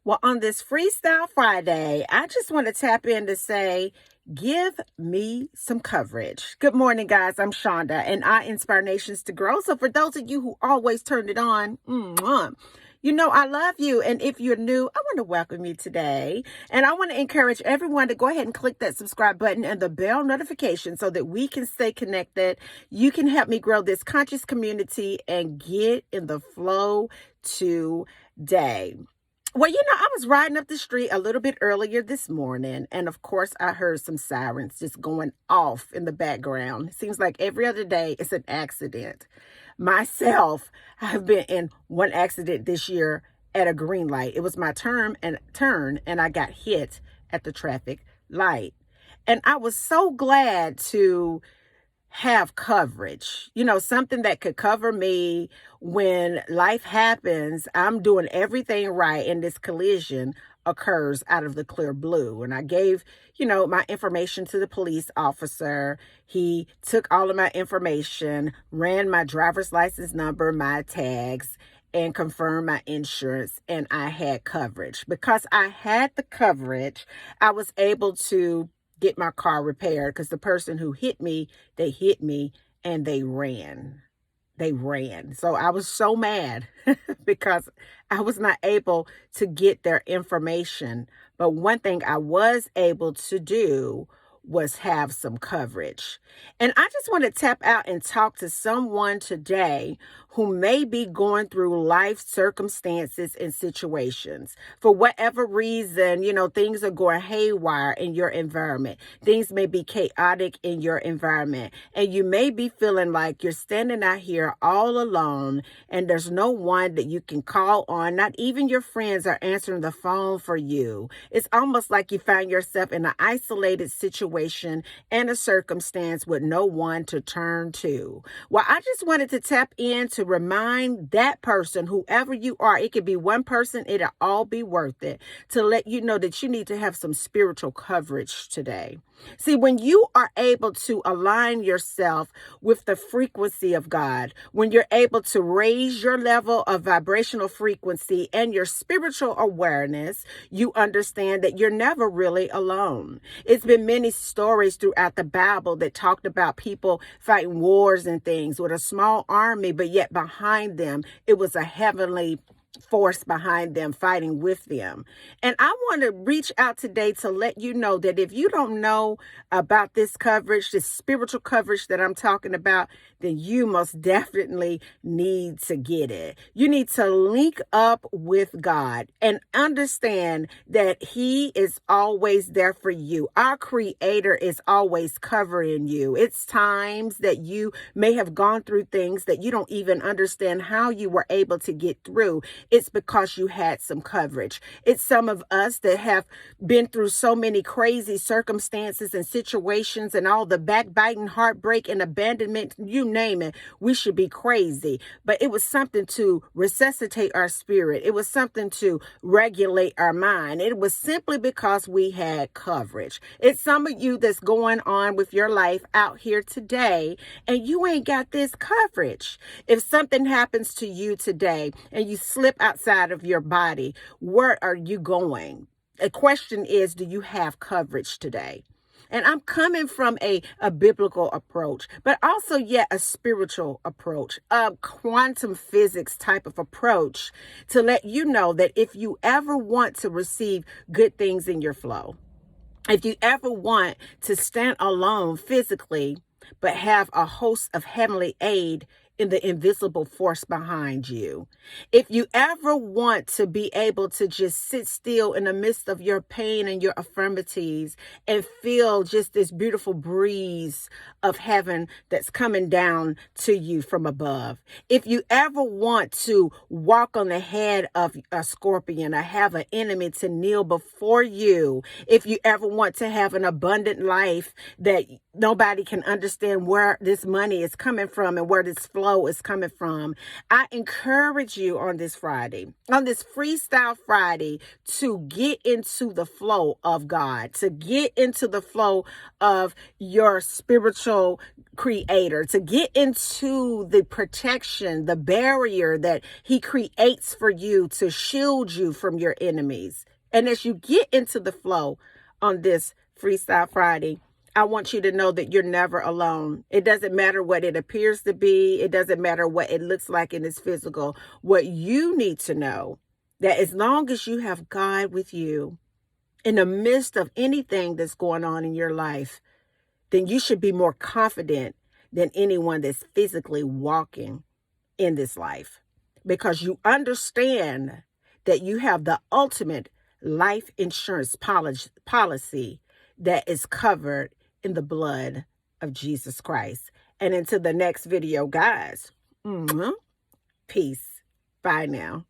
Well, on this Freestyle Friday, I just want to tap in to say, give me some coverage. Good morning, guys. I'm Shonda, and I inspire nations to grow. So, for those of you who always turned it on, you know I love you. And if you're new, I want to welcome you today. And I want to encourage everyone to go ahead and click that subscribe button and the bell notification so that we can stay connected. You can help me grow this conscious community and get in the flow today. Well, I was riding up the street a little bit earlier this morning, and of course, I heard some sirens just going off in the background. It seems like every other day it's an accident. Myself, I've been in one accident this year at a green light. It was my turn, and I got hit at the traffic light. And I was so glad to have coverage, something that could cover me when life happens. I'm doing everything right, and this collision occurs out of the clear blue. And I gave, my information to the police officer. He took all of my information, ran my driver's license number, my tags, and confirmed my insurance, and I had coverage. Because I had the coverage, I was able to get my car repaired, because the person who hit me, they hit me and they ran. So I was so mad because I was not able to get their information. But one thing I was able to do was have some coverage. And I just want to tap out and talk to someone today who may be going through life circumstances and situations. For whatever reason, things are going haywire in your environment. Things may be chaotic in your environment. And you may be feeling like you're standing out here all alone and there's no one that you can call on. Not even your friends are answering the phone for you. It's almost like you find yourself in an isolated situation and a circumstance with no one to turn to. Well, I just wanted to tap in to remind that person, whoever you are, it could be one person, it'll all be worth it, to let you know that you need to have some spiritual coverage today. See, when you are able to align yourself with the frequency of God, when you're able to raise your level of vibrational frequency and your spiritual awareness, you understand that you're never really alone. It's been many stories throughout the Bible that talked about people fighting wars and things with a small army, but yet behind them, it was a heavenly force behind them fighting with them. And I want to reach out today to let you know that if you don't know about this coverage, this spiritual coverage that I'm talking about, then you most definitely need to get it. You need to link up with God and understand that He is always there for you. Our Creator is always covering you. It's times that you may have gone through things that you don't even understand how you were able to get through. It's because you had some coverage. It's some of us that have been through so many crazy circumstances and situations and all the backbiting, heartbreak, and abandonment, you name it. We should be crazy. But it was something to resuscitate our spirit. It was something to regulate our mind. It was simply because we had coverage. It's some of you that's going on with your life out here today, and you ain't got this coverage. If something happens to you today and you slip outside of your body, where are you going? The question is, do you have coverage today? And I'm coming from a biblical approach, but also yet a spiritual approach, a quantum physics type of approach, to let you know that if you ever want to receive good things in your flow, if you ever want to stand alone physically, but have a host of heavenly aid in the invisible force behind you. If you ever want to be able to just sit still in the midst of your pain and your infirmities and feel just this beautiful breeze of heaven that's coming down to you from above. If you ever want to walk on the head of a scorpion or have an enemy to kneel before you. If you ever want to have an abundant life that nobody can understand where this money is coming from and where this flow is coming from. I encourage you on this Friday, on this Freestyle Friday, to get into the flow of God, to get into the flow of your spiritual creator, to get into the protection, the barrier that he creates for you to shield you from your enemies. And as you get into the flow on this Freestyle Friday, I want you to know that you're never alone. It doesn't matter what it appears to be. It doesn't matter what it looks like in this physical. What you need to know, that as long as you have God with you in the midst of anything that's going on in your life, then you should be more confident than anyone that's physically walking in this life, because you understand that you have the ultimate life insurance policy that is covered in the blood of Jesus Christ. And until the next video, guys, peace. Bye now.